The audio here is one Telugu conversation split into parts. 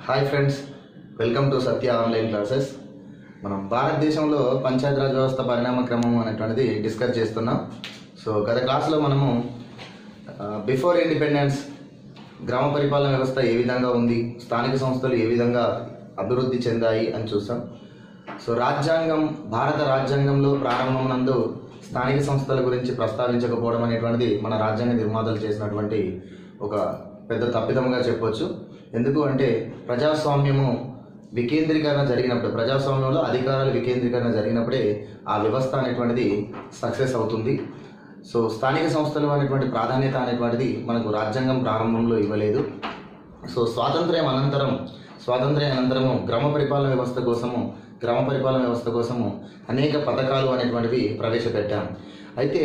Hi friends, welcome to Satya online classes. మనం భారతదేశంలో పంచాయతీరాజ్ వ్యవస్థ పరిణామ క్రమం అనేటువంటిది డిస్కస్ చేస్తున్నాం. సో గత క్లాస్లో మనము బిఫోర్ ఇండిపెండెన్స్ గ్రామ పరిపాలన వ్యవస్థ ఏ విధంగా ఉంది, స్థానిక సంస్థలు ఏ విధంగా అభివృద్ధి చెందాయి అని చూసాం. సో భారత రాజ్యాంగంలో ప్రారంభమునందు స్థానిక సంస్థల గురించి ప్రస్తావించకపోవడం అనేటువంటిది మన రాజ్యాంగ నిర్మాతలు చేసినటువంటి ఒక పెద్ద తప్పిదముగా చెప్పొచ్చు. ఎందుకు అంటే ప్రజాస్వామ్యము వికేంద్రీకరణ జరిగినప్పుడు, ప్రజాస్వామ్యంలో అధికారాల వికేంద్రీకరణ జరిగినప్పుడే ఆ వ్యవస్థ అనేటువంటిది సక్సెస్ అవుతుంది. సో స్థానిక సంస్థలు అనేటువంటి ప్రాధాన్యత అనేటువంటిది మనకు రాజ్యాంగం ప్రారంభంలో ఇవ్వలేదు. సో స్వాతంత్ర్యం అనంతరము గ్రామ పరిపాలన వ్యవస్థ కోసము అనేక పథకాలు అనేటువంటివి ప్రవేశపెట్టాం. అయితే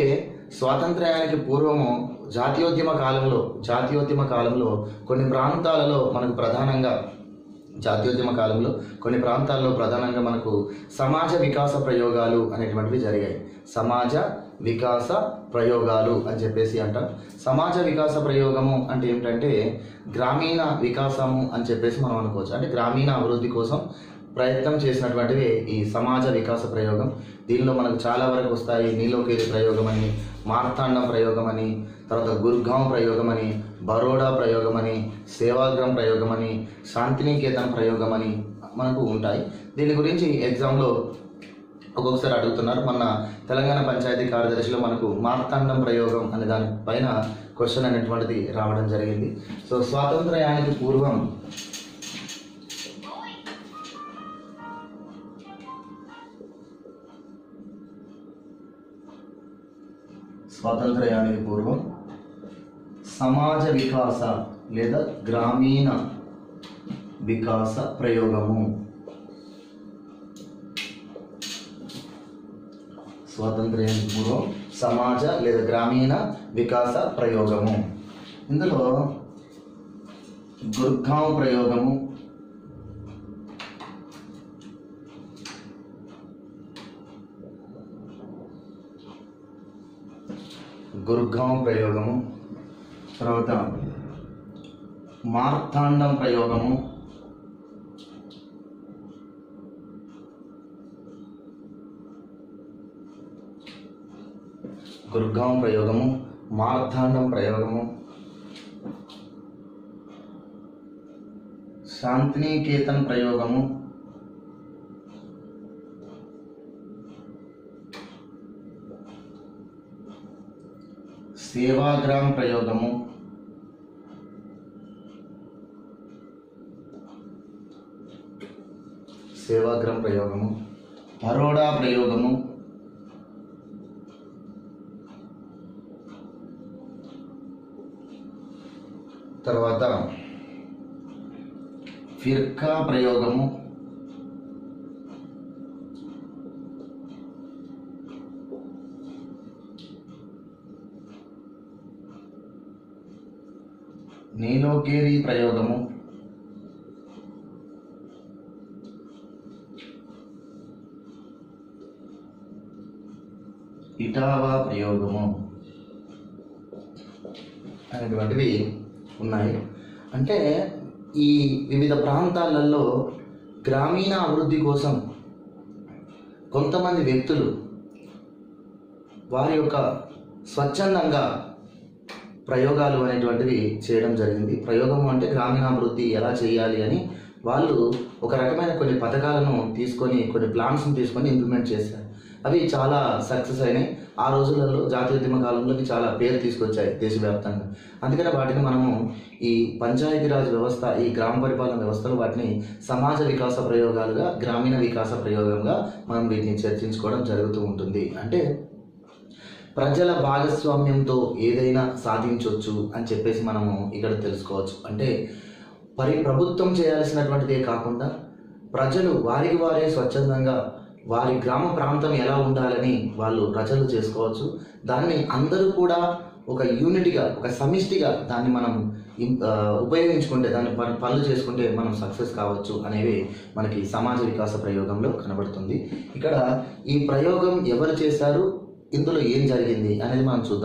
స్వాతంత్ర్యానికి పూర్వము జాతీయోద్యమ కాలంలో కొన్ని ప్రాంతాలలో మనకు సమాజ వికాస ప్రయోగాలు అనేటువంటివి జరిగాయి. సమాజ వికాస ప్రయోగాలు అని చెప్పేసి అంటాం. సమాజ వికాస ప్రయోగము అంటే ఏమిటంటే గ్రామీణ వికాసము అని చెప్పేసి మనం అనుకోవచ్చు. అంటే గ్రామీణ అభివృద్ధి కోసం ప్రయత్నం చేసినటువంటివి ఈ సమాజ వికాస ప్రయోగం. దీనిలో మనకు చాలా వరకు వస్తాయి. నీలోకేలి ప్రయోగం అని, మార్తాండం ప్రయోగం అని, తర్వాత గుర్గాంవ్ ప్రయోగం అని, బరోడా ప్రయోగం అని, సేవాగ్రామ్ ప్రయోగం అని, శాంతినికేతన్ ప్రయోగం అని మనకు ఉంటాయి. దీని గురించి ఎగ్జామ్లో ఒక్కొక్కసారి అడుగుతున్నారు. మన తెలంగాణ పంచాయతీ కార్యదర్శిలో మనకు మార్తాండం ప్రయోగం అనే దానిపైన క్వశ్చన్ అనేటువంటిది రావడం జరిగింది. సో స్వాతంత్ర్యానికి పూర్వం సమాజ వికాస లేదా గ్రామీణ వికాస ప్రయోగము, స్వాతంత్ర్యానికి పూర్వం సమాజ లేదా గ్రామీణ వికాస ప్రయోగము. ఇందులో గుర్గాంవ్ ప్రయోగము, తర్వాత మార్తాండం ప్రయోగము, మార్తాండం ప్రయోగము, శాంతినికేతన్ ప్రయోగము, సేవాగ్రామ్ ప్రయోగము, బరోడా ప్రయోగము, తర్వాత ఫిర్కా ప్రయోగము, నీలోకేలి ప్రయోగము, ఇటావా ప్రయోగము అనేటువంటివి ఉన్నాయి. అంటే ఈ వివిధ ప్రాంతాలలో గ్రామీణ అభివృద్ధి కోసం కొంతమంది వ్యక్తులు వారి యొక్క స్వచ్ఛందంగా ప్రయోగాలు అనేటువంటివి చేయడం జరిగింది. ప్రయోగము అంటే గ్రామీణాభివృద్ధి ఎలా చేయాలి అని వాళ్ళు ఒక రకమైన కొన్ని పథకాలను తీసుకొని, కొన్ని ప్లాన్స్ని తీసుకొని ఇంప్లిమెంట్ చేశారు. అవి చాలా సక్సెస్ అయినాయి. ఆ రోజులలో జాతీయోద్యమ కాలంలోకి చాలా పేరు తీసుకొచ్చాయి దేశవ్యాప్తంగా. అందుకని వాటిని మనము ఈ పంచాయతీరాజ్ వ్యవస్థ, ఈ గ్రామ పరిపాలన వ్యవస్థలో వాటిని సమాజ వికాస ప్రయోగాలుగా, గ్రామీణ వికాస ప్రయోగంగా మనం వీటిని చర్చించుకోవడం జరుగుతూ ఉంటుంది. అంటే ప్రజల భాగస్వామ్యంతో ఏదైనా సాధించవచ్చు అని చెప్పేసి మనము ఇక్కడ తెలుసుకోవచ్చు. అంటే ప్రభుత్వం చేయాల్సినటువంటిదే కాకుండా ప్రజలు వారికి వారే స్వచ్ఛందంగా వారి గ్రామ ప్రాంతం ఎలా ఉండాలని వాళ్ళు రచనలు చేసుకోవచ్చు. దాన్ని అందరూ కూడా ఒక యూనిట్గా, ఒక సమిష్టిగా దాన్ని మనం ఉపయోగించుకుంటే, దాన్ని పనులు చేసుకుంటే మనం సక్సెస్ కావచ్చు అనేవి మనకి సమాజ వికాస ప్రయోగంలో కనబడుతుంది. ఇక్కడ ఈ ప్రయోగం ఎవరు చేశారు, ఇందులో ఏం జరిగింది అనేది మనం చూద్దాం.